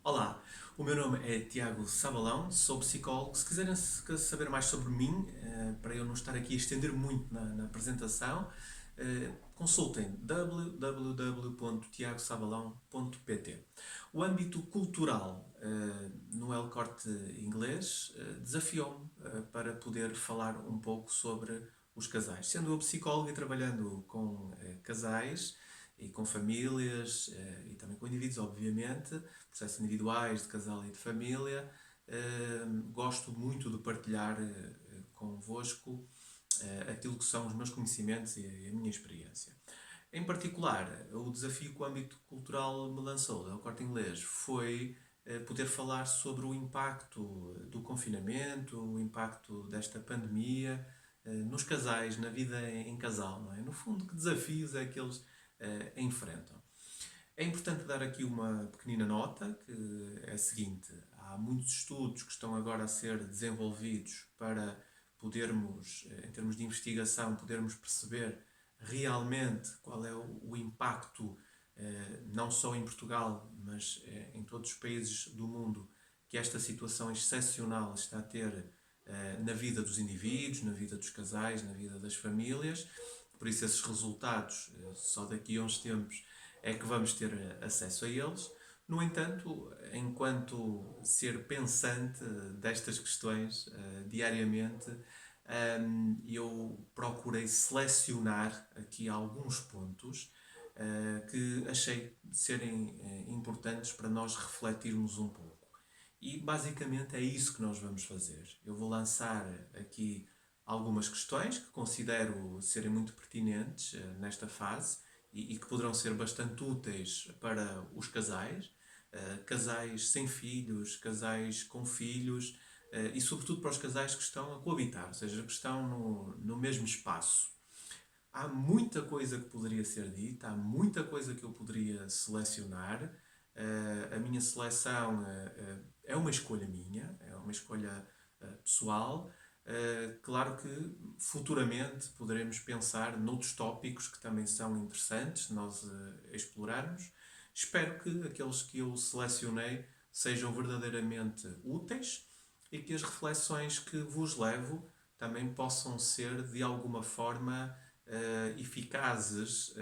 Olá, o meu nome é Tiago Sabalão, sou psicólogo. Se quiserem saber mais sobre mim, para eu não estar aqui a estender muito na apresentação, consultem www.tiagosabalão.pt. O âmbito cultural no El Corte Inglês desafiou-me para poder falar um pouco sobre os casais. Sendo eu psicólogo e trabalhando com casais e com famílias e também com indivíduos, obviamente, processos individuais, de casal e de família, gosto muito de partilhar convosco aquilo que são os meus conhecimentos e a minha experiência. Em particular, o desafio que o âmbito cultural me lançou, do Corte Inglês, foi poder falar sobre o impacto do confinamento, o impacto desta pandemia nos casais, na vida em casal, não é? No fundo, que desafios é que eles enfrentam. É importante dar aqui uma pequenina nota, que é a seguinte: há muitos estudos que estão agora a ser desenvolvidos para podermos, em termos de investigação, podermos perceber realmente qual é o impacto, não só em Portugal, mas em todos os países do mundo, que esta situação excepcional está a ter na vida dos indivíduos, na vida dos casais, na vida das famílias. Por isso, esses resultados, só daqui a uns tempos, é que vamos ter acesso a eles. No entanto, enquanto ser pensante destas questões diariamente, eu procurei selecionar aqui alguns pontos que achei serem importantes para nós refletirmos um pouco. E basicamente é isso que nós vamos fazer. Eu vou lançar aqui algumas questões que considero serem muito pertinentes nesta fase e que poderão ser bastante úteis para os casais, casais sem filhos, casais com filhos e sobretudo para os casais que estão a coabitar, ou seja, que estão no mesmo espaço. Há muita coisa que poderia ser dita, há muita coisa que eu poderia selecionar. A minha seleção é uma escolha minha, é uma escolha pessoal. Claro que futuramente poderemos pensar noutros tópicos que também são interessantes nós explorarmos. Espero que aqueles que eu selecionei sejam verdadeiramente úteis e que as reflexões que vos levo também possam ser de alguma forma eficazes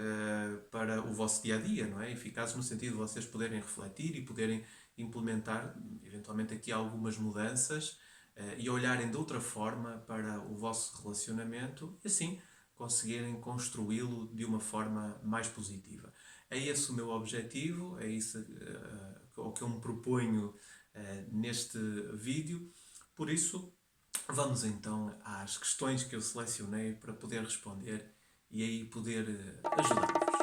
para o vosso dia a dia, não é? Eficazes no sentido de vocês poderem refletir e poderem implementar eventualmente aqui algumas mudanças e olharem de outra forma para o vosso relacionamento e assim conseguirem construí-lo de uma forma mais positiva. É esse o meu objetivo, é isso o que eu me proponho neste vídeo. Por isso, vamos então às questões que eu selecionei para poder responder e aí poder ajudar-vos.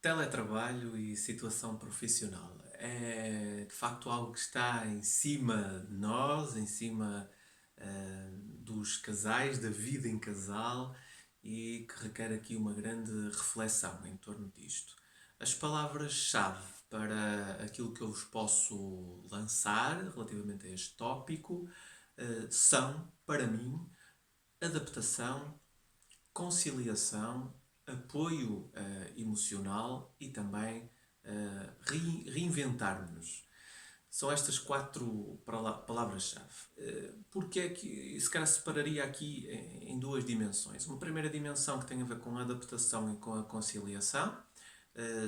Teletrabalho e situação profissional é de facto algo que está em cima de nós, em cima dos casais, da vida em casal e que requer aqui uma grande reflexão em torno disto. As palavras-chave para aquilo que eu vos posso lançar relativamente a este tópico são, para mim, adaptação, conciliação, apoio emocional e também reinventar-nos. São estas quatro palavras-chave. Porque é que, se calhar, separaria aqui em duas dimensões. Uma primeira dimensão que tem a ver com a adaptação e com a conciliação.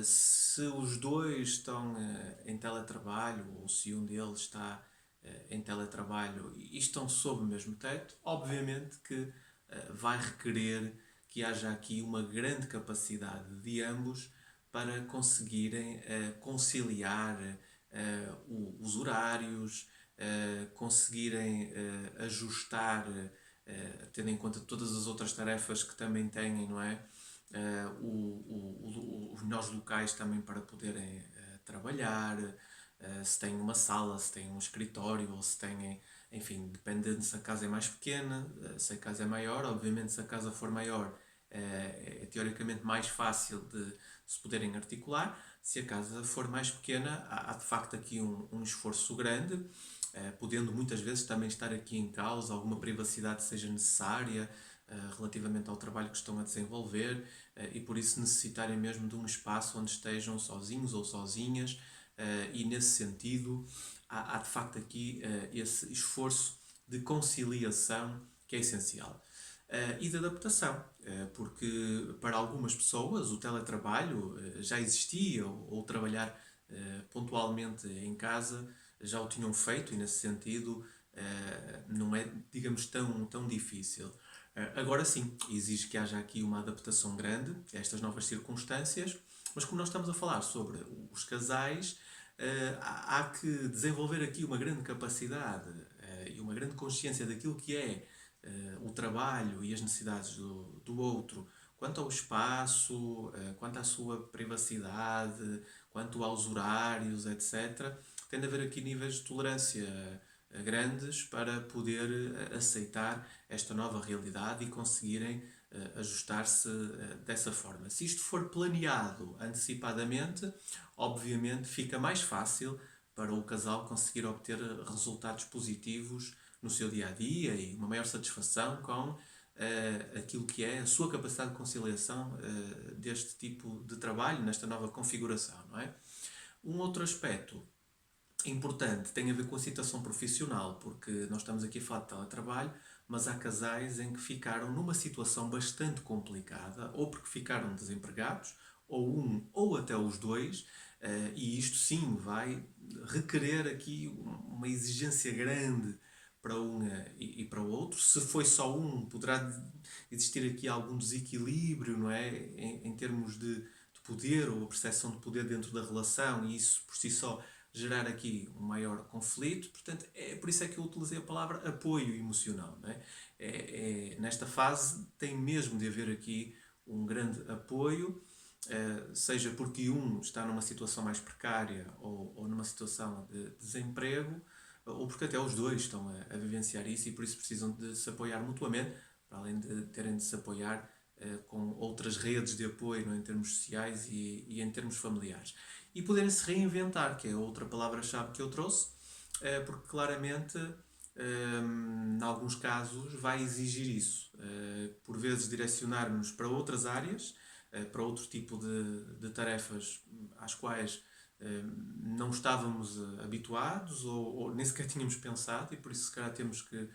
Se os dois estão em teletrabalho ou se um deles está em teletrabalho e estão sob o mesmo teto, obviamente que vai requerer que haja aqui uma grande capacidade de ambos para conseguirem conciliar os horários, conseguirem ajustar, tendo em conta todas as outras tarefas que também têm, não é? Os melhores locais também para poderem trabalhar, se têm uma sala, se têm um escritório ou se têm, enfim, dependendo se a casa é mais pequena, se a casa é maior, obviamente se a casa for maior é teoricamente mais fácil de se poderem articular. Se a casa for mais pequena, há de facto aqui um esforço grande, podendo muitas vezes também estar aqui em causa alguma privacidade seja necessária relativamente ao trabalho que estão a desenvolver e por isso necessitarem mesmo de um espaço onde estejam sozinhos ou sozinhas e nesse sentido há de facto aqui esse esforço de conciliação que é essencial. E de adaptação, porque para algumas pessoas o teletrabalho já existia ou trabalhar pontualmente em casa já o tinham feito e nesse sentido não é, digamos, tão difícil. Agora sim, exige que haja aqui uma adaptação grande a estas novas circunstâncias, mas como nós estamos a falar sobre os casais, há que desenvolver aqui uma grande capacidade e uma grande consciência daquilo que é o trabalho e as necessidades do outro, quanto ao espaço, quanto à sua privacidade, quanto aos horários, etc. Tem de haver aqui níveis de tolerância grandes para poder aceitar esta nova realidade e conseguirem ajustar-se dessa forma. Se isto for planeado antecipadamente, obviamente fica mais fácil para o casal conseguir obter resultados positivos no seu dia a dia e uma maior satisfação com aquilo que é a sua capacidade de conciliação deste tipo de trabalho, nesta nova configuração, não é? Um outro aspecto importante tem a ver com a situação profissional, porque nós estamos aqui a falar de teletrabalho, mas há casais em que ficaram numa situação bastante complicada, ou porque ficaram desempregados, ou um, ou até os dois, e isto sim vai requerer aqui uma exigência grande para um e para o outro. Se foi só um, poderá existir aqui algum desequilíbrio, não é? Em termos de poder ou a percepção de poder dentro da relação, e isso por si só gerar aqui um maior conflito. Portanto, é por isso é que eu utilizei a palavra apoio emocional. Não é? Nesta fase tem mesmo de haver aqui um grande apoio, seja porque um está numa situação mais precária ou numa situação de desemprego, ou porque até os dois estão a vivenciar isso e por isso precisam de se apoiar mutuamente, para além de terem de se apoiar com outras redes de apoio, não é? Em termos sociais e em termos familiares. E poderem se reinventar, que é outra palavra-chave que eu trouxe, porque claramente, em alguns casos, vai exigir isso. Por vezes direcionar-nos para outras áreas, para outro tipo de tarefas às quais não estávamos habituados ou nem sequer tínhamos pensado e por isso se calhar temos que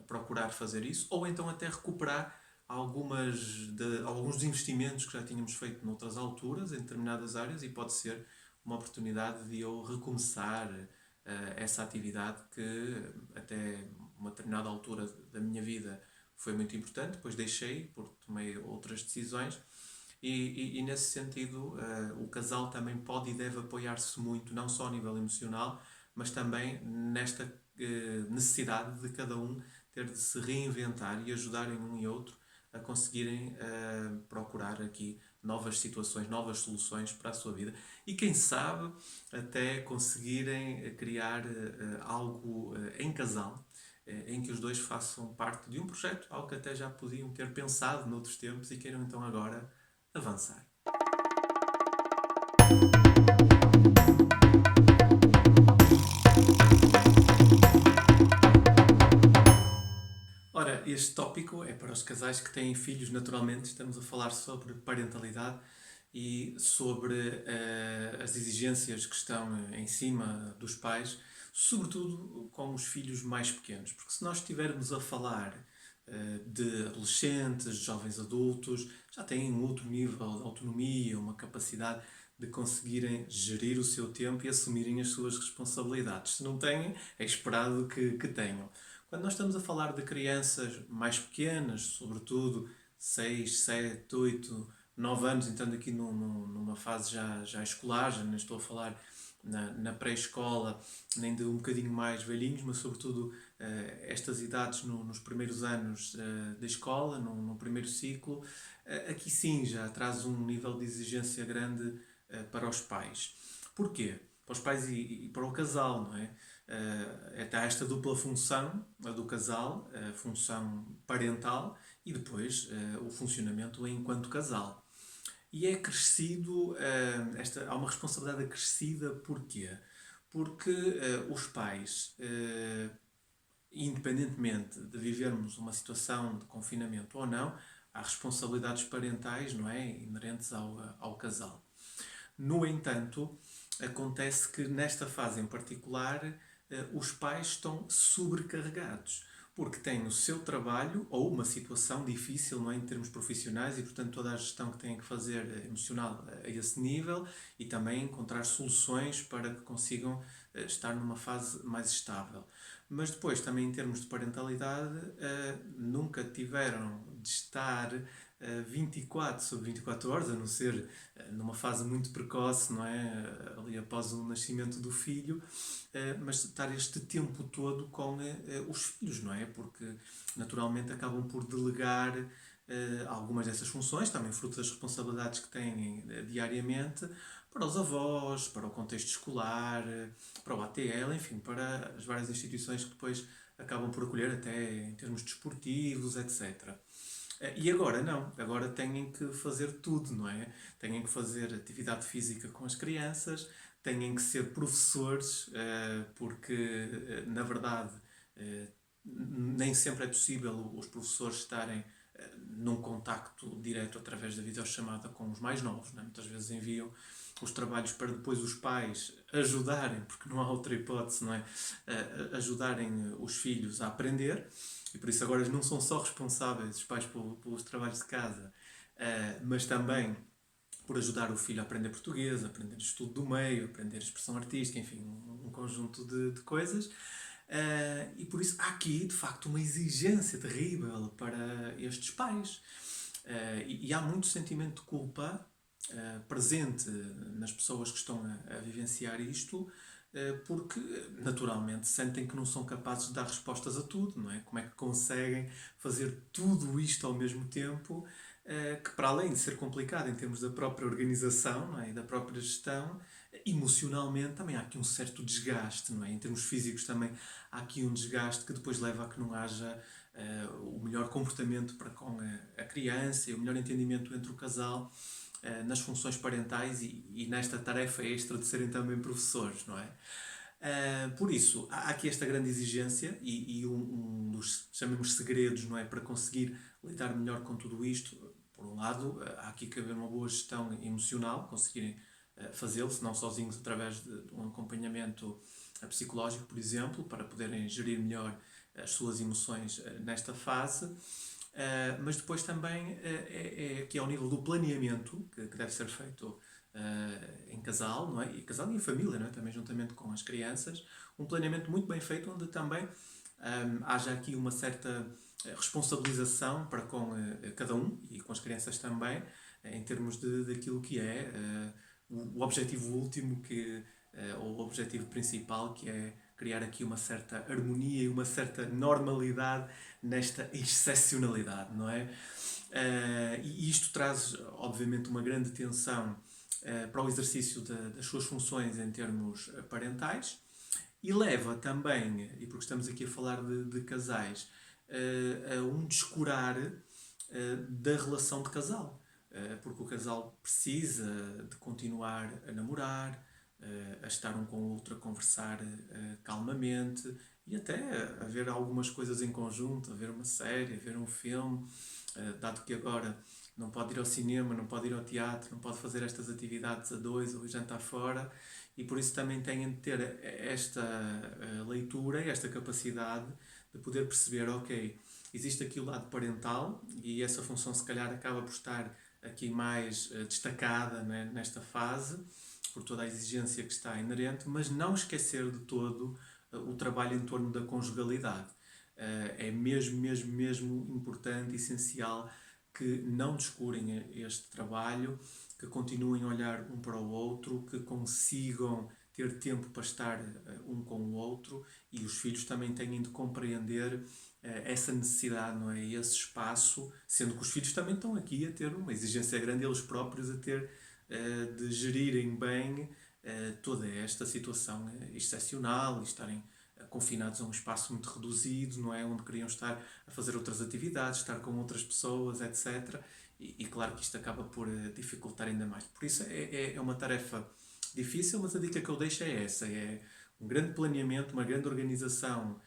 procurar fazer isso, ou então até recuperar alguns dos investimentos que já tínhamos feito noutras alturas, em determinadas áreas, e pode ser uma oportunidade de eu recomeçar essa atividade que até uma determinada altura da minha vida foi muito importante, depois deixei porque tomei outras decisões e nesse sentido o casal também pode e deve apoiar-se muito, não só a nível emocional, mas também nesta necessidade de cada um ter de se reinventar e ajudarem um e outro a conseguirem procurar aqui novas situações, novas soluções para a sua vida e quem sabe até conseguirem criar algo em casal em que os dois façam parte de um projeto, algo que até já podiam ter pensado noutros tempos e queiram então agora avançar. Ora, este tópico é para os casais que têm filhos, naturalmente. Estamos a falar sobre parentalidade e sobre as exigências que estão em cima dos pais, sobretudo com os filhos mais pequenos. Porque se nós estivermos a falar de adolescentes, jovens adultos, já têm um outro nível de autonomia, uma capacidade de conseguirem gerir o seu tempo e assumirem as suas responsabilidades. Se não têm, é esperado que tenham. Quando nós estamos a falar de crianças mais pequenas, sobretudo 6, 7, 8, 9 anos, entrando aqui numa fase já escolar, já nem estou a falar na pré-escola, nem de um bocadinho mais velhinhos, mas sobretudo estas idades nos primeiros anos da escola, no primeiro ciclo, aqui sim já traz um nível de exigência grande para os pais. Porquê? Para os pais e para o casal, não é? Está esta dupla função, a do casal, a função parental e depois o funcionamento enquanto casal. E é crescido, há uma responsabilidade acrescida, porquê? Porque os pais, independentemente de vivermos uma situação de confinamento ou não, há responsabilidades parentais, não é? Inerentes ao casal. No entanto, acontece que nesta fase em particular os pais estão sobrecarregados porque têm o seu trabalho ou uma situação difícil, não é, em termos profissionais e, portanto, toda a gestão que têm que fazer emocional a esse nível e também encontrar soluções para que consigam estar numa fase mais estável. Mas depois, também em termos de parentalidade, nunca tiveram de estar 24 sobre 24 horas, a não ser numa fase muito precoce, não é? Ali após o nascimento do filho, mas estar este tempo todo com os filhos, não é? Porque naturalmente acabam por delegar algumas dessas funções, também fruto das responsabilidades que têm diariamente, para os avós, para o contexto escolar, para o ATL, enfim, para as várias instituições que depois acabam por acolher até em termos desportivos, etc. E agora não, agora têm que fazer tudo, não é? Têm que fazer atividade física com as crianças, têm que ser professores, porque na verdade nem sempre é possível os professores estarem num contacto direto através da videochamada com os mais novos, não é? Muitas vezes enviam os trabalhos para depois os pais ajudarem, porque não há outra hipótese, não é? Ajudarem os filhos a aprender. E por isso agora eles não são só responsáveis, os pais, pelos trabalhos de casa, mas também por ajudar o filho a aprender português, a aprender estudo do meio, a aprender expressão artística, enfim, um conjunto de coisas. E por isso há aqui, de facto, uma exigência terrível para estes pais. E há muito sentimento de culpa presente nas pessoas que estão a vivenciar isto, porque naturalmente sentem que não são capazes de dar respostas a tudo, não é? Como é que conseguem fazer tudo isto ao mesmo tempo, que para além de ser complicado em termos da própria organização, não é? E da própria gestão, emocionalmente também há aqui um certo desgaste, não é? Em termos físicos também há aqui um desgaste que depois leva a que não haja o melhor comportamento para com a criança e o melhor entendimento entre o casal nas funções parentais e nesta tarefa extra de serem também professores, não é? Por isso, há aqui esta grande exigência e um dos, chamemos, segredos, não é, para conseguir lidar melhor com tudo isto. Por um lado, há aqui que haver uma boa gestão emocional, conseguirem fazê-lo, se não sozinhos, através de um acompanhamento psicológico, por exemplo, para poderem gerir melhor as suas emoções nesta fase. Mas depois também que é ao nível do planeamento, que deve ser feito em casal, não é? E casal e em família, não é? Também juntamente com as crianças, um planeamento muito bem feito, onde também haja aqui uma certa responsabilização para com cada um, e com as crianças também, em termos daquilo que é o objetivo último, ou o objetivo principal, que é criar aqui uma certa harmonia e uma certa normalidade nesta excepcionalidade, não é? E isto traz, obviamente, uma grande tensão para o exercício das suas funções em termos parentais e leva também, e porque estamos aqui a falar de casais, a um descurar da relação de casal. Porque o casal precisa de continuar a namorar, a estar um com o outro a conversar calmamente e até a ver algumas coisas em conjunto, a ver uma série, a ver um filme, dado que agora não pode ir ao cinema, não pode ir ao teatro, não pode fazer estas atividades a dois ou jantar fora, e por isso também têm de ter esta leitura, esta capacidade de poder perceber, ok, existe aqui o lado parental e essa função se calhar acaba por estar aqui mais destacada, né, nesta fase, por toda a exigência que está inerente, mas não esquecer de todo o trabalho em torno da conjugalidade. É mesmo, mesmo, mesmo importante, essencial, que não descurem este trabalho, que continuem a olhar um para o outro, que consigam ter tempo para estar um com o outro, e os filhos também têm de compreender essa necessidade, não é? Esse espaço, sendo que os filhos também estão aqui a ter uma exigência grande, eles próprios a ter de gerirem bem toda esta situação excepcional e estarem confinados a um espaço muito reduzido, não é? Onde queriam estar a fazer outras atividades, estar com outras pessoas, etc. E claro que isto acaba por dificultar ainda mais. Por isso é uma tarefa difícil, mas a dica que eu deixo é essa: é um grande planeamento, uma grande organização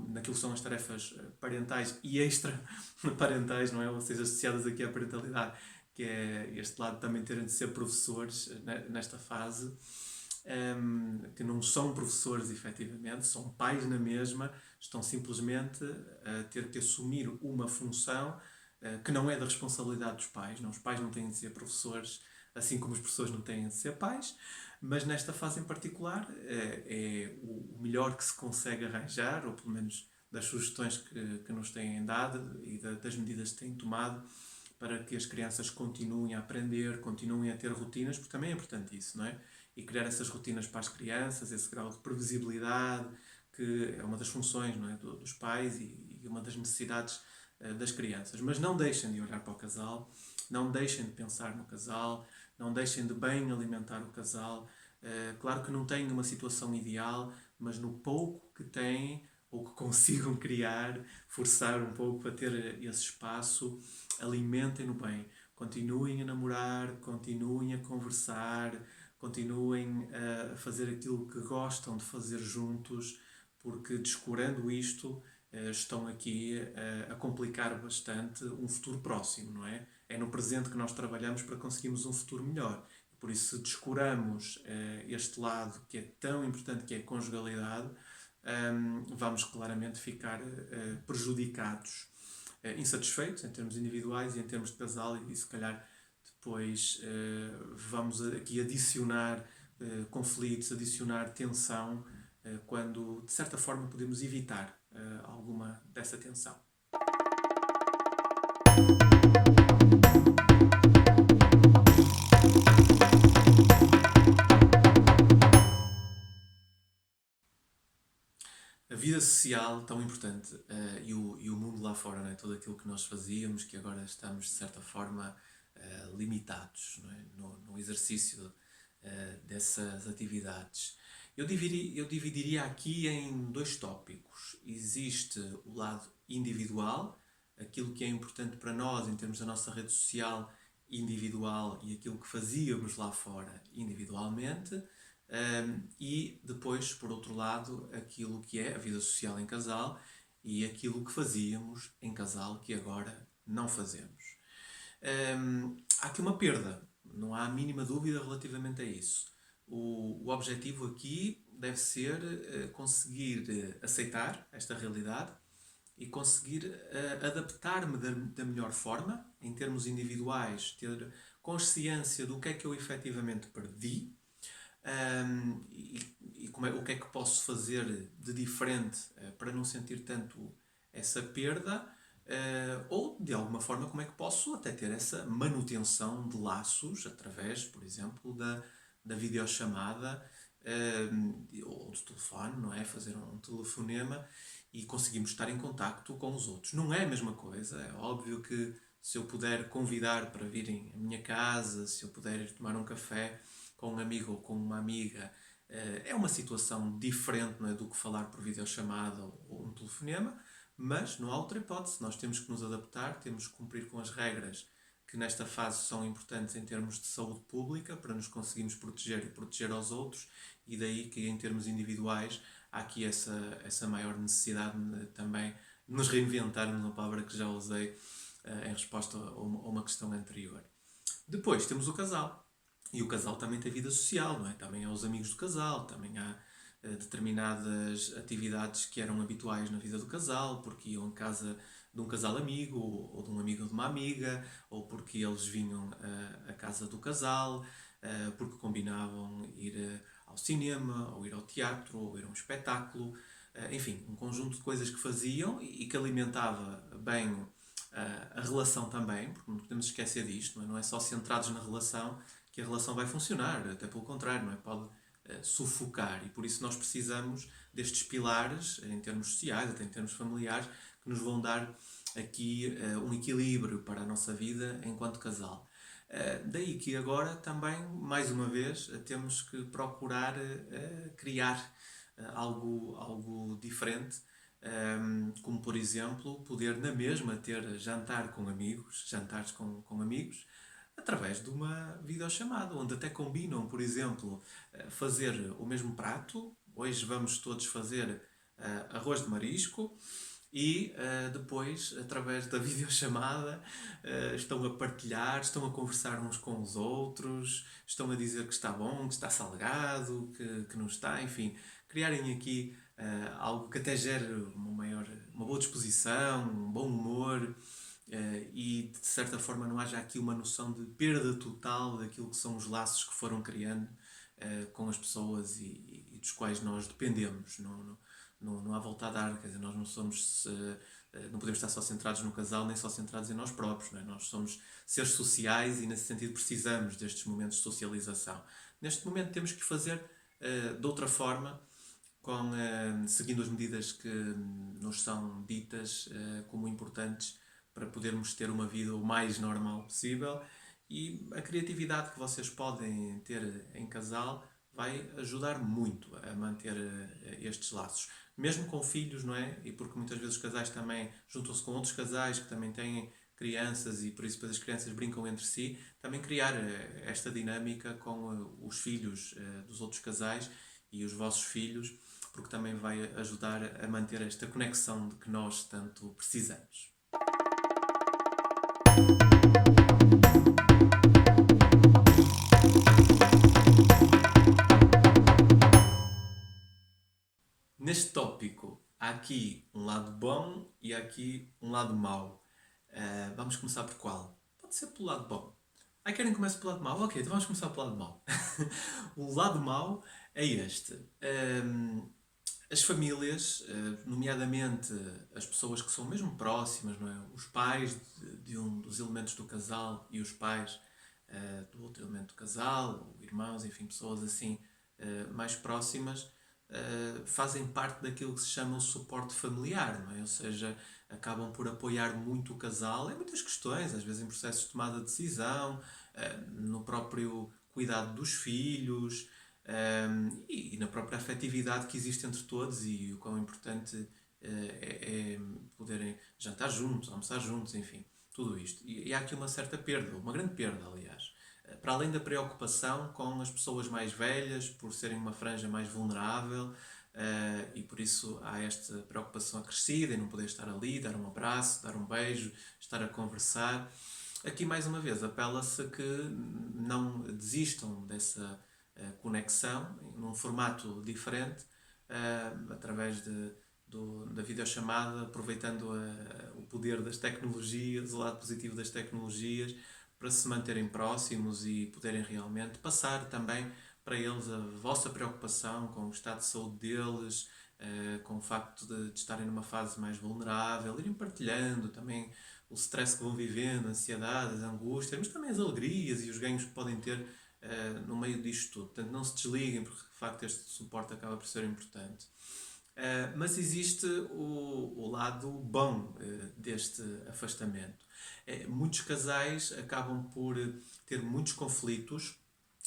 naquilo que são as tarefas parentais e extra-parentais, não é? Ou seja, associadas aqui à parentalidade, que é este lado também terem de ser professores nesta fase, que não são professores efetivamente, são pais na mesma, estão simplesmente a ter que assumir uma função que não é da responsabilidade dos pais. Não, os pais não têm de ser professores, assim como os professores não têm de ser pais, mas nesta fase em particular é o melhor que se consegue arranjar, ou pelo menos das sugestões que nos têm dado e das medidas que têm tomado para que as crianças continuem a aprender, continuem a ter rotinas, porque também é importante isso, não é? E criar essas rotinas para as crianças, esse grau de previsibilidade, que é uma das funções, não é, dos pais e uma das necessidades das crianças. Mas não deixem de olhar para o casal, não deixem de pensar no casal, não deixem de bem alimentar o casal. Claro que não têm uma situação ideal, mas no pouco que têm ou que consigam criar, forçar um pouco para ter esse espaço, alimentem-no bem. Continuem a namorar, continuem a conversar, continuem a fazer aquilo que gostam de fazer juntos, porque descurando isto, estão aqui a complicar bastante um futuro próximo, não é? É no presente que nós trabalhamos para conseguirmos um futuro melhor. Por isso, se descuramos este lado que é tão importante, que é a conjugalidade, vamos claramente ficar prejudicados, insatisfeitos em termos individuais e em termos de casal, e se calhar depois vamos aqui adicionar conflitos, adicionar tensão, quando de certa forma podemos evitar alguma dessa tensão. A vida social tão importante e o mundo lá fora, não é? Tudo aquilo que nós fazíamos, que agora estamos de certa forma limitados, não é? no exercício dessas atividades. Eu dividiria aqui em dois tópicos. Existe o lado individual, aquilo que é importante para nós em termos da nossa rede social individual e aquilo que fazíamos lá fora individualmente. E depois, por outro lado, aquilo que é a vida social em casal e aquilo que fazíamos em casal que agora não fazemos. Há aqui uma perda, não há a mínima dúvida relativamente a isso. O objetivo aqui deve ser conseguir aceitar esta realidade e conseguir adaptar-me da melhor forma, em termos individuais, ter consciência do que é que eu efetivamente perdi, e o que é que posso fazer de diferente para não sentir tanto essa perda, ou de alguma forma como é que posso até ter essa manutenção de laços através, por exemplo, da videochamada ou do telefone, não é? Fazer um telefonema e conseguimos estar em contacto com os outros. Não é a mesma coisa, é óbvio que se eu puder convidar para virem à minha casa, se eu puder ir tomar um café com um amigo ou com uma amiga, é uma situação diferente, não é, do que falar por videochamada ou um telefonema, mas não há outra hipótese. Nós temos que nos adaptar, temos que cumprir com as regras que nesta fase são importantes em termos de saúde pública, para nos conseguirmos proteger e proteger aos outros, e daí que em termos individuais há aqui essa maior necessidade de também nos reinventarmos, uma palavra que já usei em resposta a uma questão anterior. Depois temos o casal. E o casal também tem vida social, não é? Também há os amigos do casal, também há determinadas atividades que eram habituais na vida do casal, porque iam a casa de um casal amigo, ou de um amigo ou de uma amiga, ou porque eles vinham à casa do casal, porque combinavam ir ao cinema, ou ir ao teatro, ou ir a um espetáculo, enfim, um conjunto de coisas que faziam e que alimentava bem a relação também, porque não podemos esquecer disto, não é só centrados na relação que a relação vai funcionar, até pelo contrário, não é? Pode sufocar, e por isso nós precisamos destes pilares em termos sociais, até em termos familiares, que nos vão dar aqui um equilíbrio para a nossa vida enquanto casal. Daí que agora também, mais uma vez, temos que procurar criar algo diferente, como por exemplo poder na mesma ter jantares com amigos, através de uma videochamada, onde até combinam, por exemplo, fazer o mesmo prato. Hoje vamos todos fazer arroz de marisco e depois, através da videochamada, estão a partilhar, estão a conversar uns com os outros, estão a dizer que está bom, que está salgado, que não está, enfim, criarem aqui algo que até gere uma boa disposição, um bom humor, e de certa forma não haja aqui uma noção de perda total daquilo que são os laços que foram criando com as pessoas e dos quais nós dependemos. Não há volta a dar, quer dizer, nós não podemos estar só centrados no casal, nem só centrados em nós próprios, não é? Nós somos seres sociais e, nesse sentido, precisamos destes momentos de socialização. Neste momento temos que fazer de outra forma, seguindo as medidas que nos são ditas como importantes para podermos ter uma vida o mais normal possível, e a criatividade que vocês podem ter em casal vai ajudar muito a manter estes laços. Mesmo com filhos, não é? E porque muitas vezes os casais também juntam-se com outros casais que também têm crianças e por isso depois as crianças brincam entre si, também criar esta dinâmica com os filhos dos outros casais e os vossos filhos, porque também vai ajudar a manter esta conexão de que nós tanto precisamos. Neste tópico, há aqui um lado bom e há aqui um lado mau. Vamos começar por qual? Pode ser pelo lado bom. Querem que comece pelo lado mau? Ok, então vamos começar pelo lado mau. O lado mau é este. As famílias, nomeadamente as pessoas que são mesmo próximas, não é? Os pais de um dos elementos do casal e os pais do outro elemento do casal, ou irmãos, enfim, pessoas assim mais próximas, fazem parte daquilo que se chama o suporte familiar, não é? Ou seja, acabam por apoiar muito o casal em muitas questões, às vezes em processos de tomada de decisão, no próprio cuidado dos filhos, e na própria afetividade que existe entre todos, e o quão importante é poderem jantar juntos, almoçar juntos, enfim, tudo isto. E há aqui uma certa perda, uma grande perda, aliás. Para além da preocupação com as pessoas mais velhas, por serem uma franja mais vulnerável, e por isso há esta preocupação acrescida em não poder estar ali, dar um abraço, dar um beijo, estar a conversar. Aqui, mais uma vez, apela-se a que não desistam dessa conexão num formato diferente, através da videochamada, aproveitando o poder das tecnologias, o lado positivo das tecnologias, para se manterem próximos e poderem realmente passar também para eles a vossa preocupação com o estado de saúde deles, com o facto de estarem numa fase mais vulnerável, irem partilhando também o stress que vão vivendo, a ansiedade, as angústias, mas também as alegrias e os ganhos que podem ter no meio disto tudo. Portanto, não se desliguem, porque de facto este suporte acaba por ser importante. Mas existe o lado bom deste afastamento. Muitos casais acabam por ter muitos conflitos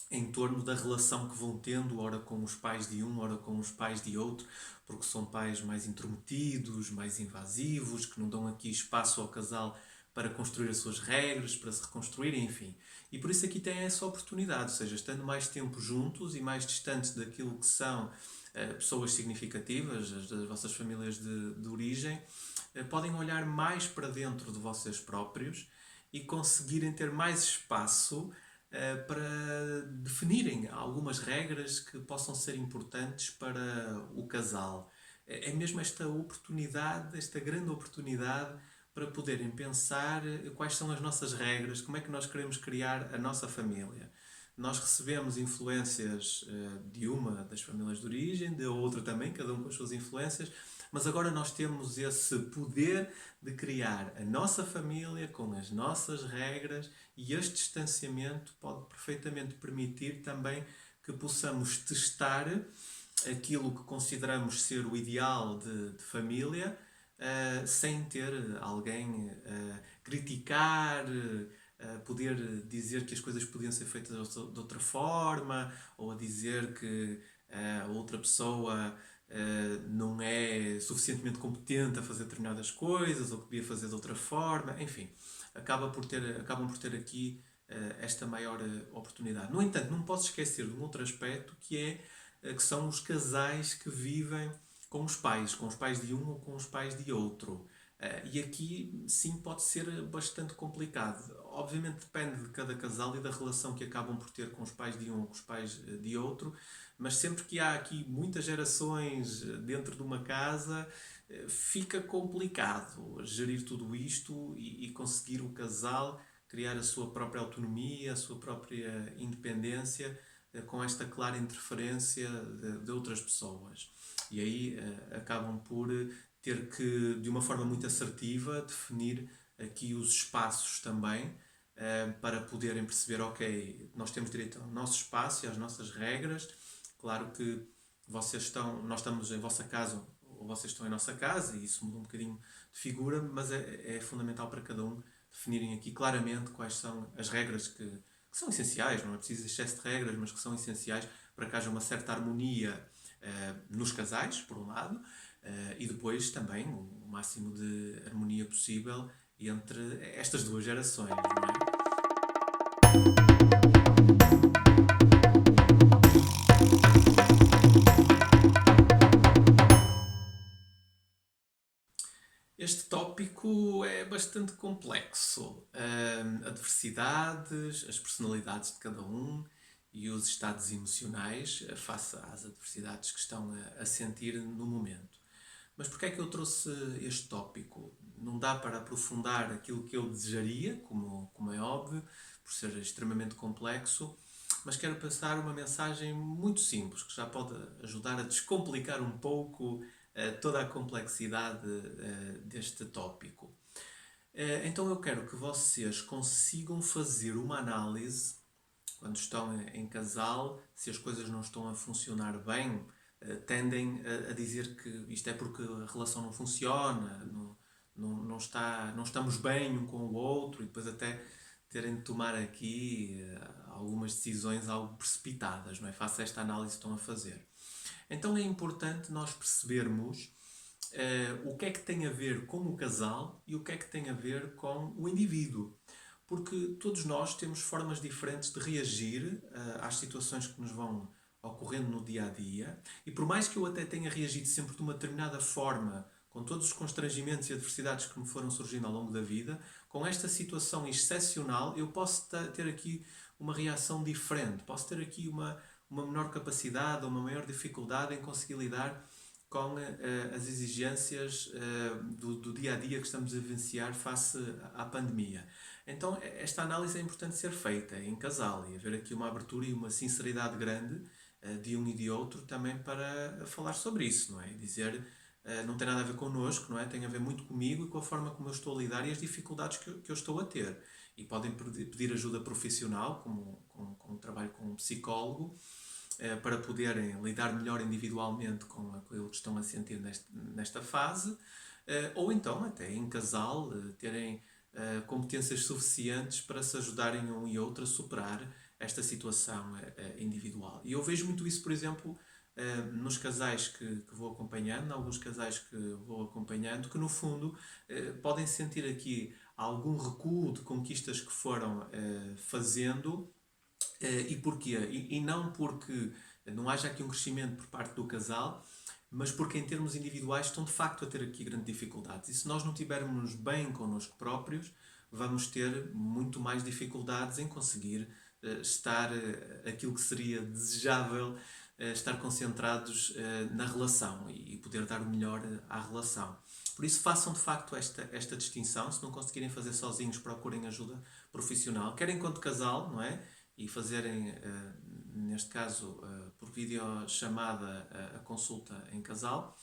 em torno da relação que vão tendo, ora com os pais de um, ora com os pais de outro, porque são pais mais intrometidos, mais invasivos, que não dão aqui espaço ao casal para construir as suas regras, para se reconstruírem, enfim. E por isso aqui têm essa oportunidade, ou seja, estando mais tempo juntos e mais distantes daquilo que são pessoas significativas, das vossas famílias de origem, podem olhar mais para dentro de vocês próprios e conseguirem ter mais espaço para definirem algumas regras que possam ser importantes para o casal. É mesmo esta oportunidade, esta grande oportunidade para poderem pensar quais são as nossas regras, como é que nós queremos criar a nossa família. Nós recebemos influências de uma das famílias de origem, da outra também, cada um com as suas influências, mas agora nós temos esse poder de criar a nossa família com as nossas regras, e este distanciamento pode perfeitamente permitir também que possamos testar aquilo que consideramos ser o ideal de família, sem ter alguém a criticar, a poder dizer que as coisas podiam ser feitas de outra forma, ou a dizer que a outra pessoa não é suficientemente competente a fazer determinadas coisas ou que devia fazer de outra forma, enfim, acabam por ter aqui esta maior oportunidade. No entanto, não posso esquecer de um outro aspecto que são os casais que vivem com os pais de um ou com os pais de outro. E aqui sim pode ser bastante complicado. Obviamente depende de cada casal e da relação que acabam por ter com os pais de um ou com os pais de outro, mas sempre que há aqui muitas gerações dentro de uma casa, fica complicado gerir tudo isto e conseguir o casal criar a sua própria autonomia, a sua própria independência, com esta clara interferência de outras pessoas. E aí acabam por ter que, de uma forma muito assertiva, definir aqui os espaços também, para poderem perceber, ok, nós temos direito ao nosso espaço e às nossas regras. Claro que nós estamos em vossa casa ou vocês estão em nossa casa e isso muda um bocadinho de figura, mas é fundamental para cada um definirem aqui claramente quais são as regras que são essenciais, não é preciso excesso de regras, mas que são essenciais para que haja uma certa harmonia nos casais, por um lado, e depois também o máximo de harmonia possível entre estas duas gerações, não é? Este tópico é bastante complexo. Adversidades, as personalidades de cada um e os estados emocionais face às adversidades que estão a sentir no momento. Mas porquê é que eu trouxe este tópico? Não dá para aprofundar aquilo que eu desejaria, como é óbvio, por ser extremamente complexo, mas quero passar uma mensagem muito simples, que já pode ajudar a descomplicar um pouco toda a complexidade deste tópico. Então eu quero que vocês consigam fazer uma análise quando estão em casal, se as coisas não estão a funcionar bem, tendem a dizer que isto é porque a relação não funciona, não estamos bem um com o outro, e depois até terem de tomar aqui algumas decisões algo precipitadas, não é? Face a esta análise que estão a fazer. Então é importante nós percebermos o que é que tem a ver com o casal e o que é que tem a ver com o indivíduo. Porque todos nós temos formas diferentes de reagir às situações que nos vão ocorrendo no dia a dia, e por mais que eu até tenha reagido sempre de uma determinada forma, com todos os constrangimentos e adversidades que me foram surgindo ao longo da vida, com esta situação excepcional eu posso ter aqui uma reação diferente, posso ter aqui uma menor capacidade ou uma maior dificuldade em conseguir lidar com as exigências do dia a dia que estamos a vivenciar face à pandemia. Então, esta análise é importante ser feita em casal e haver aqui uma abertura e uma sinceridade grande de um e de outro também para falar sobre isso, não é? Dizer, não tem nada a ver connosco, não é? Tem a ver muito comigo e com a forma como eu estou a lidar e as dificuldades que eu estou a ter. E podem pedir ajuda profissional, como trabalho com um psicólogo, para poderem lidar melhor individualmente com aquilo que estão a sentir nesta fase, ou então, até em casal, terem competências suficientes para se ajudarem um e outro a superar esta situação individual. E eu vejo muito isso, por exemplo, nos casais que vou acompanhando, alguns casais que vou acompanhando, que no fundo podem sentir aqui algum recuo de conquistas que foram fazendo. E porquê? E não porque não haja aqui um crescimento por parte do casal, mas porque em termos individuais estão de facto a ter aqui grandes dificuldades. E se nós não estivermos bem connosco próprios, vamos ter muito mais dificuldades em conseguir estar aquilo que seria desejável, estar concentrados na relação e poder dar o melhor à relação. Por isso façam de facto esta distinção. Se não conseguirem fazer sozinhos, procurem ajuda profissional, quer enquanto casal, não é? E fazerem, neste caso, por videochamada, a consulta em casal,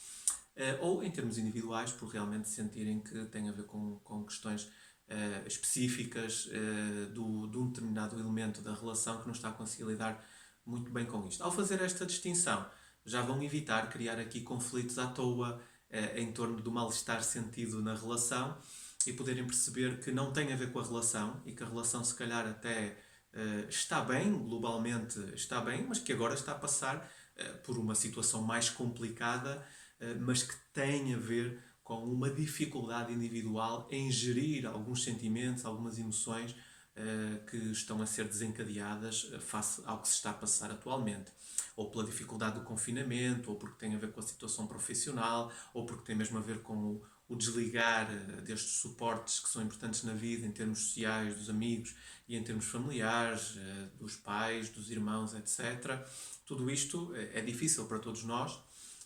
ou em termos individuais, por realmente sentirem que tem a ver com questões específicas de um determinado elemento da relação que não está a conseguir lidar muito bem com isto. Ao fazer esta distinção, já vão evitar criar aqui conflitos à toa em torno do mal-estar sentido na relação e poderem perceber que não tem a ver com a relação e que a relação se calhar até está bem, globalmente está bem, mas que agora está a passar por uma situação mais complicada, mas que tem a ver com uma dificuldade individual em gerir alguns sentimentos, algumas emoções que estão a ser desencadeadas face ao que se está a passar atualmente. Ou pela dificuldade do confinamento, ou porque tem a ver com a situação profissional, ou porque tem mesmo a ver com o desligar destes suportes que são importantes na vida, em termos sociais, dos amigos e em termos familiares, dos pais, dos irmãos, etc. Tudo isto é difícil para todos nós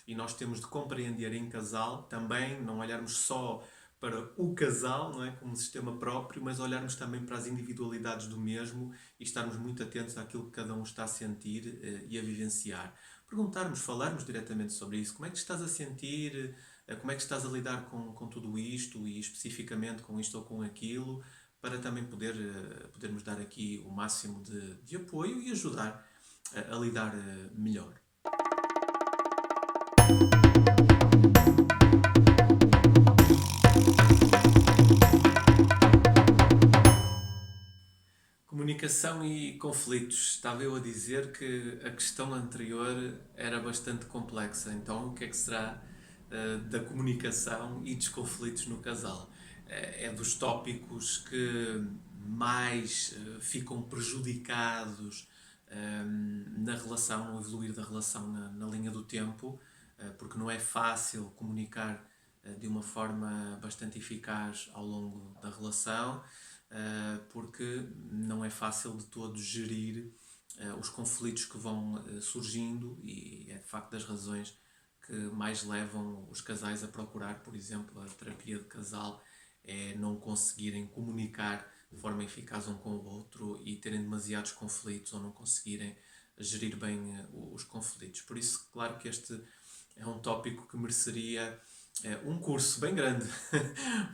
e nós temos de compreender em casal também, não olharmos só para o casal, não é, como um sistema próprio, mas olharmos também para as individualidades do mesmo e estarmos muito atentos àquilo que cada um está a sentir e a vivenciar. Perguntarmos, falarmos diretamente sobre isso. Como é que estás a sentir? Como é que estás a lidar com tudo isto e especificamente com isto ou com aquilo? Para também podermos dar aqui o máximo de apoio e ajudar a lidar melhor. Comunicação e conflitos. Estava eu a dizer que a questão anterior era bastante complexa. Então, o que é que será da comunicação e dos conflitos no casal? É dos tópicos que mais ficam prejudicados na relação, no evoluir da relação na linha do tempo, porque não é fácil comunicar de uma forma bastante eficaz ao longo da relação, porque não é fácil de todo gerir os conflitos que vão surgindo e é de facto das razões que mais levam os casais a procurar, por exemplo, a terapia de casal, é não conseguirem comunicar de forma eficaz um com o outro e terem demasiados conflitos ou não conseguirem gerir bem os conflitos. Por isso, claro que este é um tópico que mereceria um curso bem grande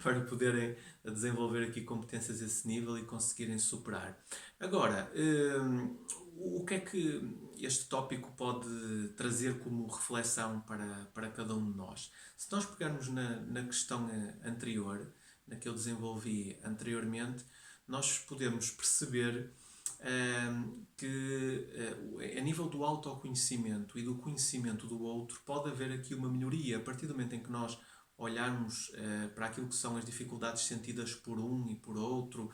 para poderem desenvolver aqui competências a esse nível e conseguirem superar. Agora, o que é que este tópico pode trazer como reflexão para cada um de nós? Se nós pegarmos na questão anterior, na que eu desenvolvi anteriormente, nós podemos perceber que a nível do autoconhecimento e do conhecimento do outro pode haver aqui uma melhoria a partir do momento em que nós olharmos para aquilo que são as dificuldades sentidas por um e por outro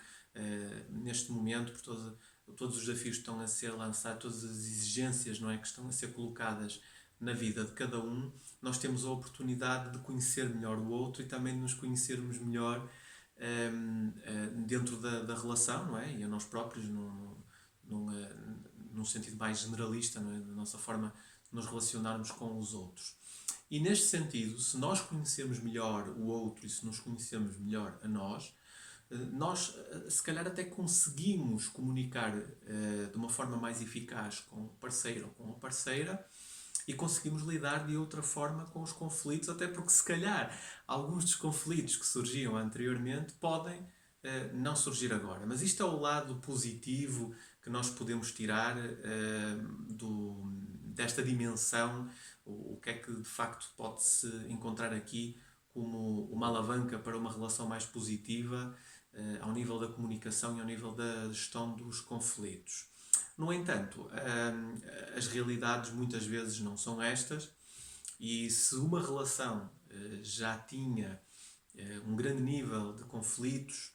neste momento, por todos os desafios que estão a ser lançados, todas as exigências, não é, que estão a ser colocadas na vida de cada um, nós temos a oportunidade de conhecer melhor o outro e também de nos conhecermos melhor dentro da relação, não é? E a nós próprios, num sentido mais generalista, não é? Da nossa forma de nos relacionarmos com os outros. E neste sentido, se nós conhecermos melhor o outro e se nos conhecermos melhor a nós se calhar até conseguimos comunicar de uma forma mais eficaz com o parceiro ou com a parceira e conseguimos lidar de outra forma com os conflitos, até porque se calhar alguns dos conflitos que surgiam anteriormente podem não surgir agora. Mas isto é o lado positivo que nós podemos tirar desta dimensão, o que é que de facto pode-se encontrar aqui como uma alavanca para uma relação mais positiva ao nível da comunicação e ao nível da gestão dos conflitos. No entanto, as realidades muitas vezes não são estas, e se uma relação já tinha um grande nível de conflitos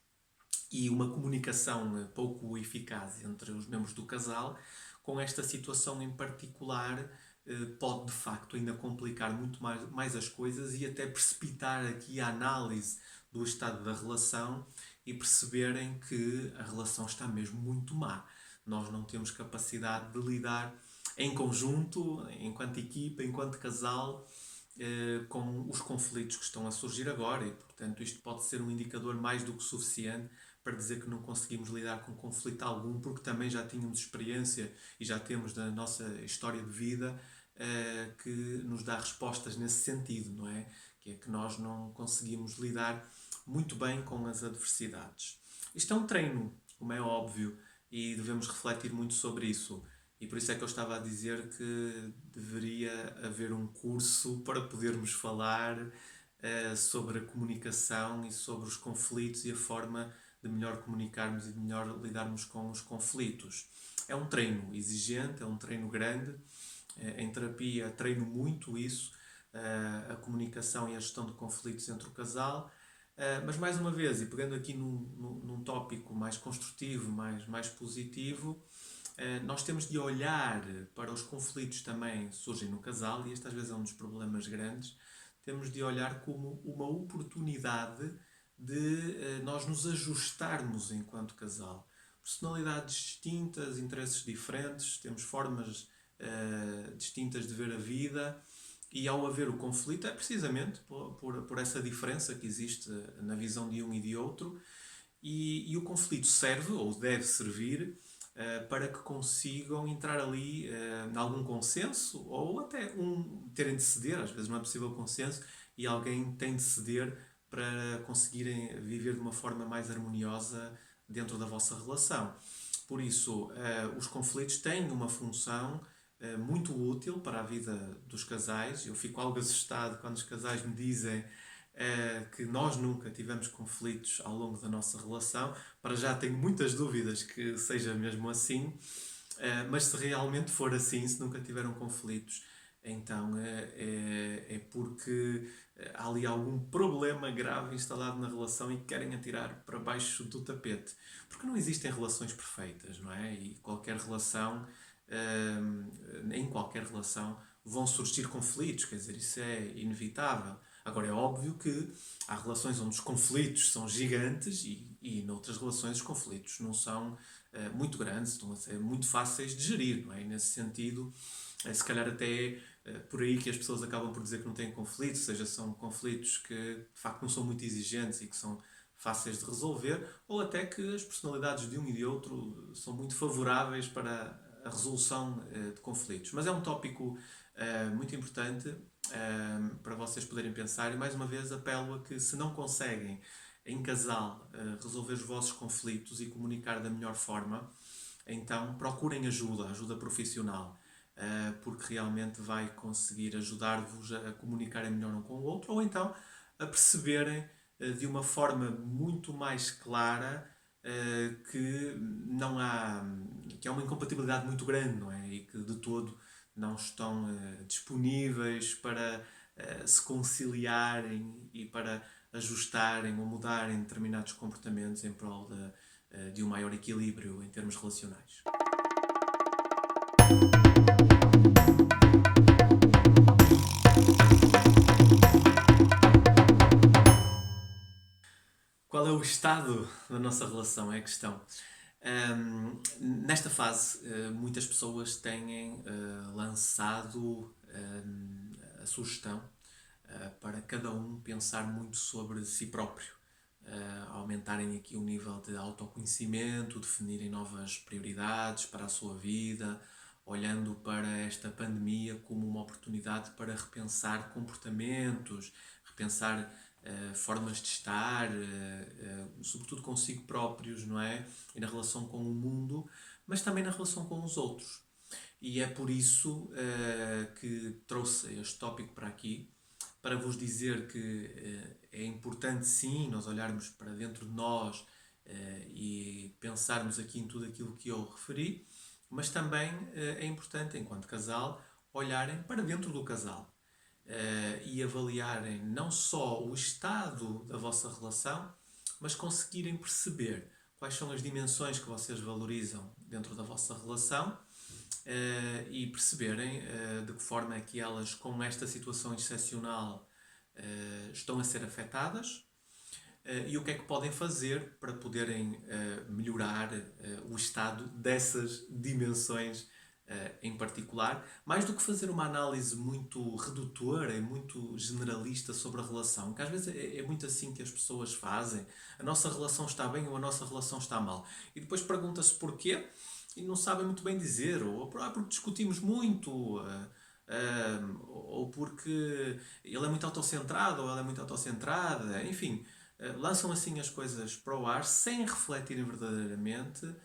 e uma comunicação pouco eficaz entre os membros do casal, com esta situação em particular pode de facto ainda complicar muito mais as coisas e até precipitar aqui a análise do estado da relação e perceberem que a relação está mesmo muito má. Nós não temos capacidade de lidar em conjunto, enquanto equipa, enquanto casal, com os conflitos que estão a surgir agora e, portanto, isto pode ser um indicador mais do que suficiente para dizer que não conseguimos lidar com conflito algum, porque também já tínhamos experiência e já temos da nossa história de vida que nos dá respostas nesse sentido, não é? Que é que nós não conseguimos lidar muito bem com as adversidades. Isto é um treino, como é óbvio, e devemos refletir muito sobre isso. E por isso é que eu estava a dizer que deveria haver um curso para podermos falar sobre a comunicação e sobre os conflitos e a forma de melhor comunicarmos e de melhor lidarmos com os conflitos. É um treino exigente, é um treino grande, Em terapia treino muito isso, a comunicação e a gestão de conflitos entre o casal. Mas mais uma vez, e pegando aqui num tópico mais construtivo, mais positivo, nós temos de olhar para os conflitos que também surgem no casal, e este às vezes é um dos problemas grandes. Temos de olhar como uma oportunidade de nós nos ajustarmos enquanto casal. Personalidades distintas, interesses diferentes, temos formas distintas de ver a vida, e ao haver o conflito é precisamente por essa diferença que existe na visão de um e de outro, e o conflito serve, ou deve servir, para que consigam entrar ali em algum consenso, ou até terem de ceder, às vezes não é possível consenso, e alguém tem de ceder para conseguirem viver de uma forma mais harmoniosa dentro da vossa relação. Por isso, os conflitos têm uma função muito útil para a vida dos casais. Eu fico algo assustado quando os casais me dizem que nós nunca tivemos conflitos ao longo da nossa relação. Para já tenho muitas dúvidas que seja mesmo assim, mas se realmente for assim, se nunca tiveram conflitos, então é porque há ali algum problema grave instalado na relação e que querem atirar para baixo do tapete. Porque não existem relações perfeitas, não é? E em qualquer relação vão surgir conflitos, quer dizer, isso é inevitável. Agora, é óbvio que há relações onde os conflitos são gigantes e noutras relações os conflitos não são muito grandes, estão a ser muito fáceis de gerir, não é? E nesse sentido, se calhar até é por aí que as pessoas acabam por dizer que não têm conflitos, ou seja, são conflitos que de facto não são muito exigentes e que são fáceis de resolver, ou até que as personalidades de um e de outro são muito favoráveis para a resolução de conflitos. Mas é um tópico muito importante para vocês poderem pensar, e mais uma vez apelo a que, se não conseguem em casal resolver os vossos conflitos e comunicar da melhor forma, então procurem ajuda profissional, porque realmente vai conseguir ajudar-vos a comunicarem melhor um com o outro, ou então a perceberem de uma forma muito mais clara que não há, que há uma incompatibilidade muito grande, não é? E que de todo não estão disponíveis para se conciliarem e para ajustarem ou mudarem determinados comportamentos em prol de um maior equilíbrio em termos relacionais. Qual é o estado da nossa relação? É a questão. Nesta fase, muitas pessoas têm lançado a sugestão para cada um pensar muito sobre si próprio, aumentarem aqui o nível de autoconhecimento, definirem novas prioridades para a sua vida, olhando para esta pandemia como uma oportunidade para repensar comportamentos, repensar formas de estar, sobretudo consigo próprios, não é? E na relação com o mundo, mas também na relação com os outros. E é por isso que trouxe este tópico para aqui, para vos dizer que é importante sim nós olharmos para dentro de nós e pensarmos aqui em tudo aquilo que eu referi, mas também é importante, enquanto casal, olharem para dentro do casal e avaliarem não só o estado da vossa relação, mas conseguirem perceber quais são as dimensões que vocês valorizam dentro da vossa relação e perceberem de que forma é que elas, com esta situação excepcional, estão a ser afetadas e o que é que podem fazer para poderem melhorar o estado dessas dimensões em particular, mais do que fazer uma análise muito redutora e muito generalista sobre a relação, que às vezes é muito assim que as pessoas fazem. A nossa relação está bem ou a nossa relação está mal. E depois pergunta-se porquê e não sabem muito bem dizer, ou porque discutimos muito, ou porque ele é muito autocentrado ou ela é muito autocentrada, enfim, lançam assim as coisas para o ar sem refletirem verdadeiramente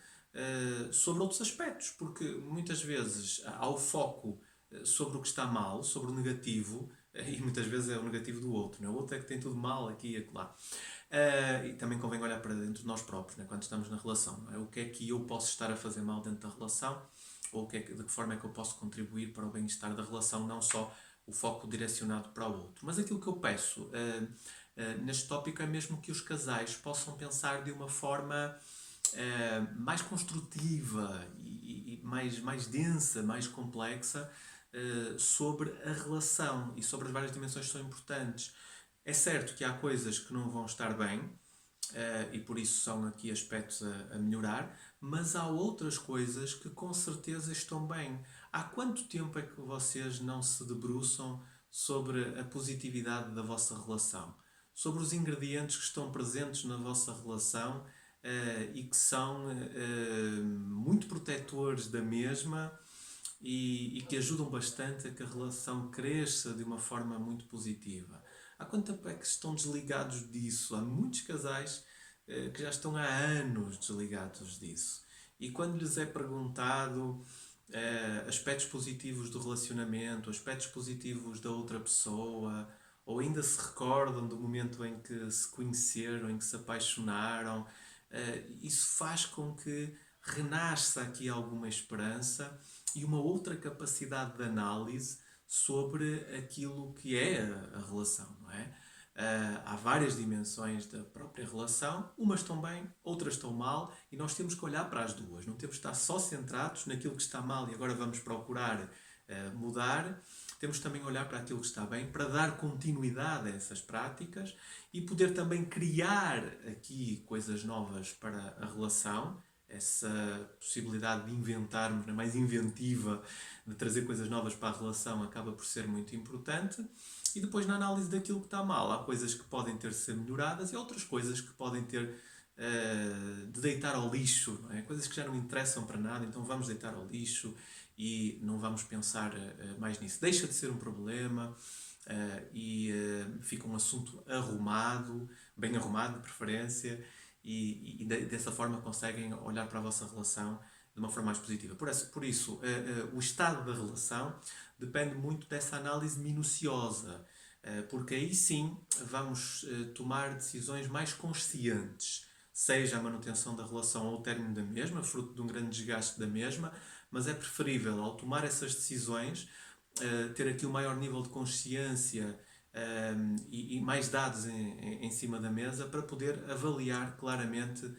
sobre outros aspectos, porque muitas vezes há o foco sobre o que está mal, sobre o negativo, e muitas vezes é o negativo do outro, não é? O outro é que tem tudo mal aqui e acolá. E também convém olhar para dentro de nós próprios, né? Quando estamos na relação. Não é? O que é que eu posso estar a fazer mal dentro da relação ou de que forma é que eu posso contribuir para o bem-estar da relação, não só o foco direcionado para o outro. Mas aquilo que eu peço neste tópico é mesmo que os casais possam pensar de uma forma mais construtiva e mais densa, mais complexa sobre a relação e sobre as várias dimensões que são importantes. É certo que há coisas que não vão estar bem, e por isso são aqui aspectos a melhorar, mas há outras coisas que com certeza estão bem. Há quanto tempo é que vocês não se debruçam sobre a positividade da vossa relação? Sobre os ingredientes que estão presentes na vossa relação e que são muito protetores da mesma e que ajudam bastante a que a relação cresça de uma forma muito positiva. Há quanto tempo é que estão desligados disso? Há muitos casais que já estão há anos desligados disso. E quando lhes é perguntado aspectos positivos do relacionamento, aspectos positivos da outra pessoa, ou ainda se recordam do momento em que se conheceram, em que se apaixonaram, isso faz com que renasça aqui alguma esperança e uma outra capacidade de análise sobre aquilo que é a relação, não é? Há várias dimensões da própria relação, umas estão bem, outras estão mal, e nós temos que olhar para as duas. Não temos que estar só centrados naquilo que está mal e agora vamos procurar mudar. Temos também olhar para aquilo que está bem, para dar continuidade a essas práticas e poder também criar aqui coisas novas para a relação, essa possibilidade de inventarmos, mais inventiva, de trazer coisas novas para a relação, acaba por ser muito importante. E depois, na análise daquilo que está mal, há coisas que podem ter de ser melhoradas e outras coisas que podem ter de deitar ao lixo, não é? Coisas que já não interessam para nada, então vamos deitar ao lixo e não vamos pensar mais nisso. Deixa de ser um problema fica um assunto arrumado, bem arrumado de preferência, e dessa forma conseguem olhar para a vossa relação de uma forma mais positiva. Por isso o estado da relação depende muito dessa análise minuciosa, porque aí sim vamos tomar decisões mais conscientes, seja a manutenção da relação ou o término da mesma, fruto de um grande desgaste da mesma, mas é preferível, ao tomar essas decisões, ter aqui um maior nível de consciência e mais dados em cima da mesa para poder avaliar claramente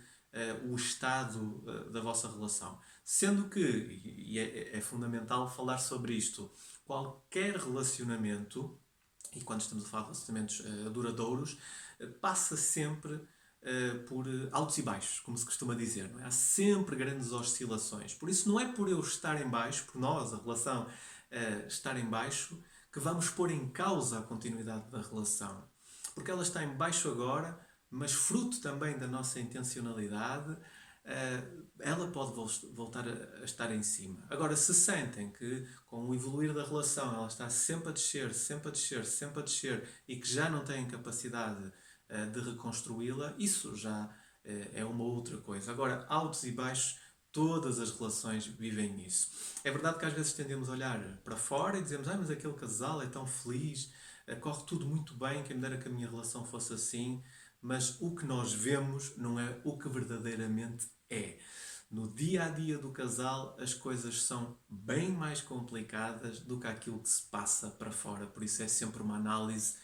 o estado da vossa relação. Sendo que, e é fundamental falar sobre isto, qualquer relacionamento, e quando estamos a falar de relacionamentos duradouros, passa sempre por altos e baixos, como se costuma dizer. Não é? Há sempre grandes oscilações. Por isso não é por eu estar em baixo, por nós, a relação estar em baixo, que vamos pôr em causa a continuidade da relação. Porque ela está em baixo agora, mas fruto também da nossa intencionalidade, ela pode voltar a estar em cima. Agora, se sentem que com o evoluir da relação ela está sempre a descer, sempre a descer, sempre a descer e que já não têm capacidade de reconstruí-la, isso já é uma outra coisa. Agora, altos e baixos, todas as relações vivem nisso. É verdade que às vezes tendemos a olhar para fora e dizemos mas aquele casal é tão feliz, corre tudo muito bem, quem me dera que a minha relação fosse assim, mas o que nós vemos não é o que verdadeiramente é. No dia a dia do casal, as coisas são bem mais complicadas do que aquilo que se passa para fora, por isso é sempre uma análise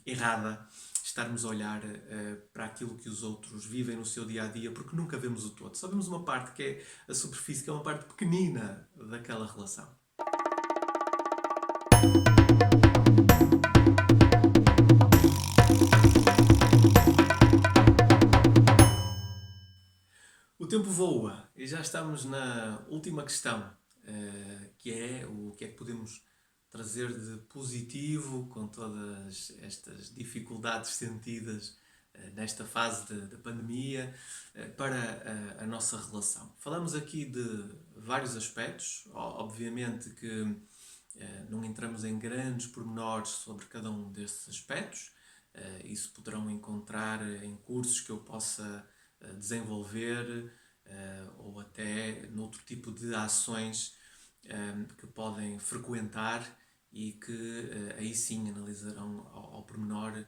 errada estarmos a olhar para aquilo que os outros vivem no seu dia a dia, porque nunca vemos o todo. Só vemos uma parte que é a superfície, que é uma parte pequenina daquela relação. O tempo voa e já estamos na última questão, que é o que é que podemos trazer de positivo com todas estas dificuldades sentidas nesta fase da pandemia para a nossa relação. Falamos aqui de vários aspectos, obviamente que não entramos em grandes pormenores sobre cada um desses aspectos, isso poderão encontrar em cursos que eu possa desenvolver ou até noutro tipo de ações que podem frequentar e que aí sim analisarão ao pormenor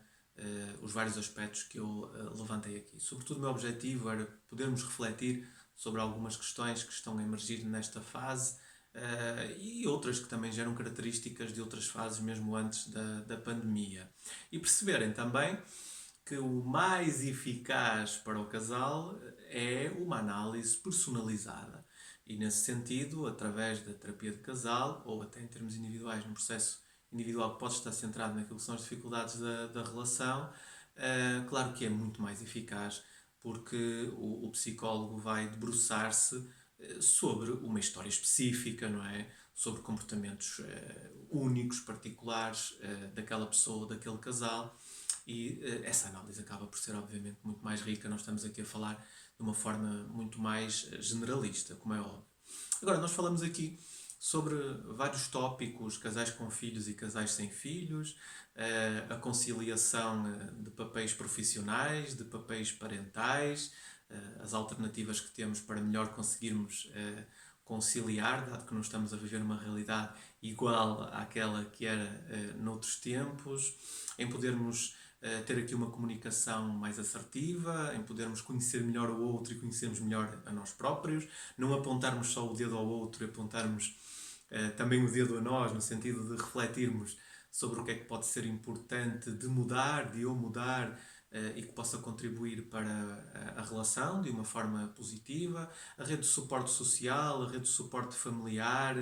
os vários aspectos que eu levantei aqui. Sobretudo o meu objetivo era podermos refletir sobre algumas questões que estão a emergir nesta fase e outras que também geram características de outras fases mesmo antes da pandemia. E perceberem também que o mais eficaz para o casal é uma análise personalizada. E nesse sentido, através da terapia de casal, ou até em termos individuais, num processo individual que pode estar centrado naquilo que são as dificuldades da relação, claro que é muito mais eficaz, porque o psicólogo vai debruçar-se sobre uma história específica, não é? Sobre comportamentos únicos, particulares daquela pessoa, daquele casal, e essa análise acaba por ser, obviamente, muito mais rica. Nós estamos aqui a falar de uma forma muito mais generalista, como é óbvio. Agora, nós falamos aqui sobre vários tópicos, casais com filhos e casais sem filhos, a conciliação de papéis profissionais, de papéis parentais, as alternativas que temos para melhor conseguirmos conciliar, dado que não estamos a viver uma realidade igual àquela que era noutros tempos, em podermos ter aqui uma comunicação mais assertiva, em podermos conhecer melhor o outro e conhecermos melhor a nós próprios, não apontarmos só o dedo ao outro e apontarmos também o dedo a nós, no sentido de refletirmos sobre o que é que pode ser importante de mudar, de eu mudar, e que possa contribuir para a relação de uma forma positiva, a rede de suporte social, a rede de suporte familiar,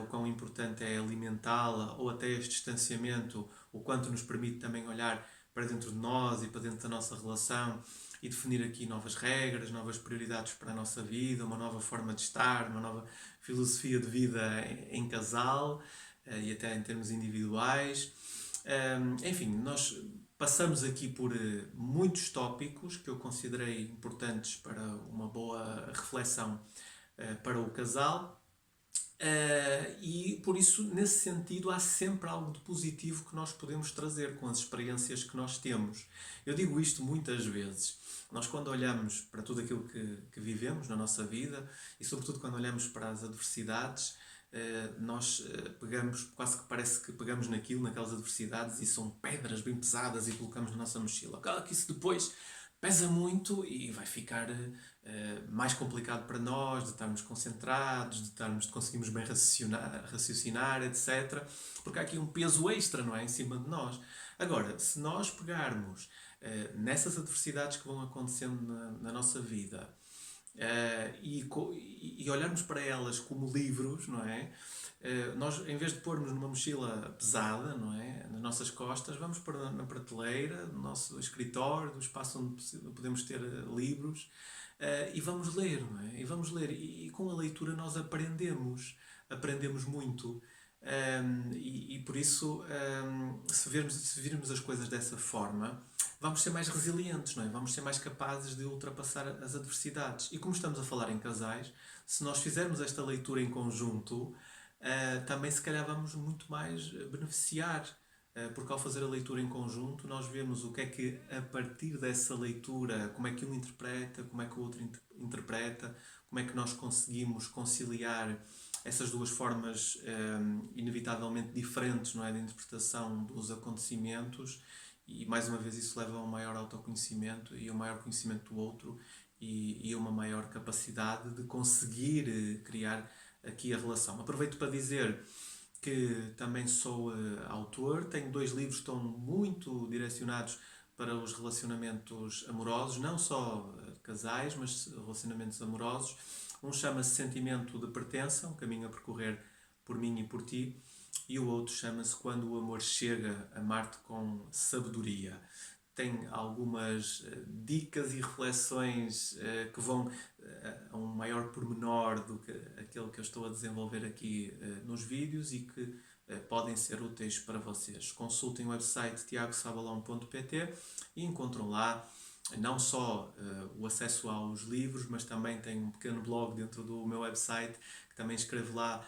o quão importante é alimentá-la, ou até este distanciamento, o quanto nos permite também olhar para dentro de nós e para dentro da nossa relação e definir aqui novas regras, novas prioridades para a nossa vida, uma nova forma de estar, uma nova filosofia de vida em casal e até em termos individuais. Enfim, nós passamos aqui por muitos tópicos que eu considerei importantes para uma boa reflexão para o casal. E por isso, nesse sentido, há sempre algo de positivo que nós podemos trazer com as experiências que nós temos. Eu digo isto muitas vezes. Nós, quando olhamos para tudo aquilo que vivemos na nossa vida e, sobretudo, quando olhamos para as adversidades, nós pegamos, quase que parece que pegamos naquilo, naquelas adversidades, e são pedras bem pesadas e colocamos na nossa mochila. Claro que isso depois pesa muito e vai ficar mais complicado para nós de estarmos concentrados, de conseguirmos bem raciocinar, etc. Porque há aqui um peso extra, não é, em cima de nós. Agora, se nós pegarmos nessas adversidades que vão acontecendo na nossa vida e olharmos para elas como livros, não é? Nós, em vez de pormos numa mochila pesada, não é, nas nossas costas, vamos para na prateleira do nosso escritório, do espaço onde podemos ter livros, e vamos ler, não é? E vamos ler. E com a leitura nós aprendemos muito. E por isso, se virmos as coisas dessa forma, vamos ser mais resilientes, não é? Vamos ser mais capazes de ultrapassar as adversidades. E como estamos a falar em casais, se nós fizermos esta leitura em conjunto, também se calhar vamos muito mais beneficiar, porque ao fazer a leitura em conjunto nós vemos o que é que a partir dessa leitura, como é que um interpreta, como é que o outro interpreta, como é que nós conseguimos conciliar essas duas formas inevitavelmente diferentes, não é, de interpretação dos acontecimentos, e mais uma vez isso leva a um maior autoconhecimento e a um maior conhecimento do outro e a uma maior capacidade de conseguir criar aqui a relação. Aproveito para dizer que também sou autor, tenho 2 livros que estão muito direcionados para os relacionamentos amorosos, não só casais, mas relacionamentos amorosos. Um chama-se Sentimento de Pertença, um caminho a percorrer por mim e por ti, e o outro chama-se Quando o Amor Chega, Amar-te com Sabedoria. Tem algumas dicas e reflexões que vão a um maior pormenor do que aquele que eu estou a desenvolver aqui nos vídeos e que podem ser úteis para vocês. Consultem o website tiagosabalão.pt e encontram lá não só o acesso aos livros, mas também tenho um pequeno blog dentro do meu website que também escrevo lá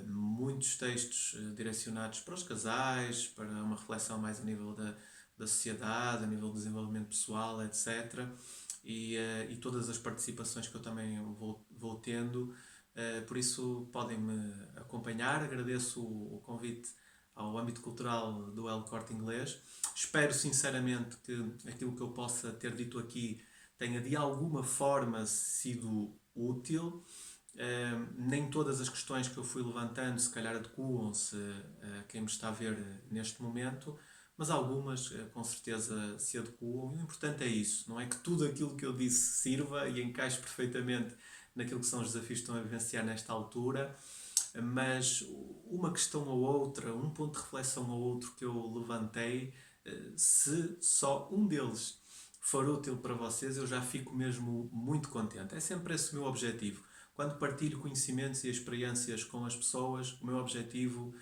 muitos textos direcionados para os casais, para uma reflexão mais a nível da sociedade, a nível do desenvolvimento pessoal, etc. E todas as participações que eu também vou tendo, por isso podem-me acompanhar. Agradeço o convite ao âmbito cultural do El Corte Inglês. Espero sinceramente que aquilo que eu possa ter dito aqui tenha de alguma forma sido útil. Nem todas as questões que eu fui levantando se calhar adequam-se a quem me está a ver neste momento, mas algumas com certeza se adequam. E o importante é isso, não é que tudo aquilo que eu disse sirva e encaixe perfeitamente naquilo que são os desafios que estão a vivenciar nesta altura, mas uma questão ou outra, um ponto de reflexão ou outro que eu levantei, se só um deles for útil para vocês, eu já fico mesmo muito contente. É sempre esse o meu objetivo. Quando partilho conhecimentos e experiências com as pessoas, o meu objetivo,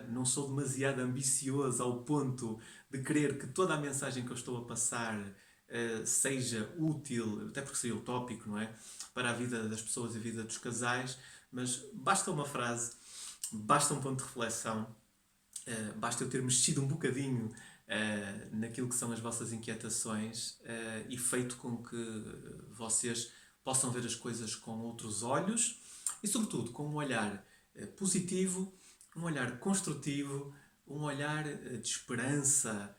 não sou demasiado ambicioso ao ponto de querer que toda a mensagem que eu estou a passar seja útil, até porque seria utópico, não é? Para a vida das pessoas e a vida dos casais, mas basta uma frase, basta um ponto de reflexão, basta eu ter mexido um bocadinho naquilo que são as vossas inquietações e feito com que vocês possam ver as coisas com outros olhos e, sobretudo, com um olhar positivo, um olhar construtivo, um olhar de esperança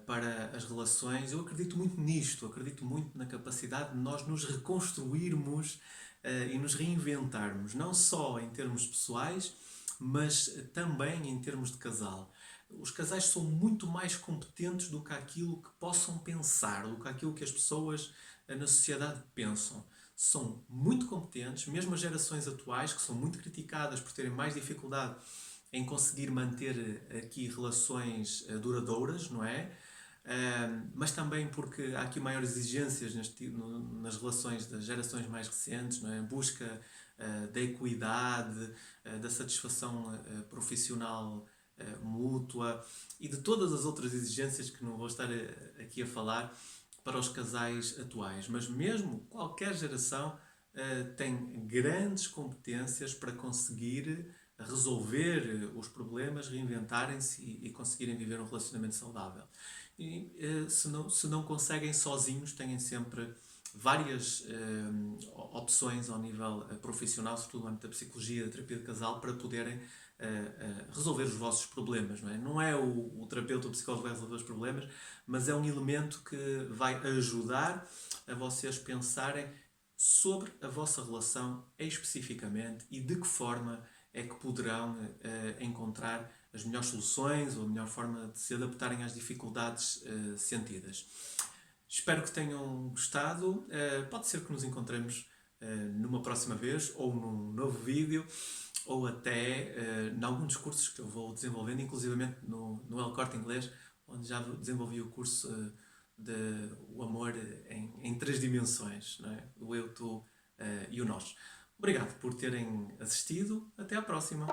para as relações. Eu acredito muito nisto, acredito muito na capacidade de nós nos reconstruirmos e nos reinventarmos, não só em termos pessoais, mas também em termos de casal. Os casais são muito mais competentes do que aquilo que possam pensar, do que aquilo que as pessoas na sociedade pensam. São muito competentes, mesmo as gerações atuais, que são muito criticadas por terem mais dificuldade em conseguir manter aqui relações duradouras, não é? Mas também porque há aqui maiores exigências nas relações das gerações mais recentes, não é? Em busca da equidade, da satisfação profissional mútua e de todas as outras exigências que não vou estar aqui a falar para os casais atuais. Mas mesmo qualquer geração tem grandes competências para conseguir resolver os problemas, reinventarem-se e conseguirem viver um relacionamento saudável. E se não conseguem sozinhos, têm sempre várias opções ao nível profissional, sobretudo no âmbito da psicologia, da terapia de casal, para poderem resolver os vossos problemas. Não é o terapeuta ou o psicólogo que vai resolver os problemas, mas é um elemento que vai ajudar a vocês pensarem sobre a vossa relação especificamente e de que forma é que poderão encontrar as melhores soluções ou a melhor forma de se adaptarem às dificuldades sentidas. Espero que tenham gostado. Pode ser que nos encontremos numa próxima vez ou num novo vídeo ou até em algum dos cursos que eu vou desenvolvendo, inclusivamente no El Corte Inglês, onde já desenvolvi o curso de o amor em três dimensões, não é? O eu, tu e o nós. Obrigado por terem assistido. Até à próxima!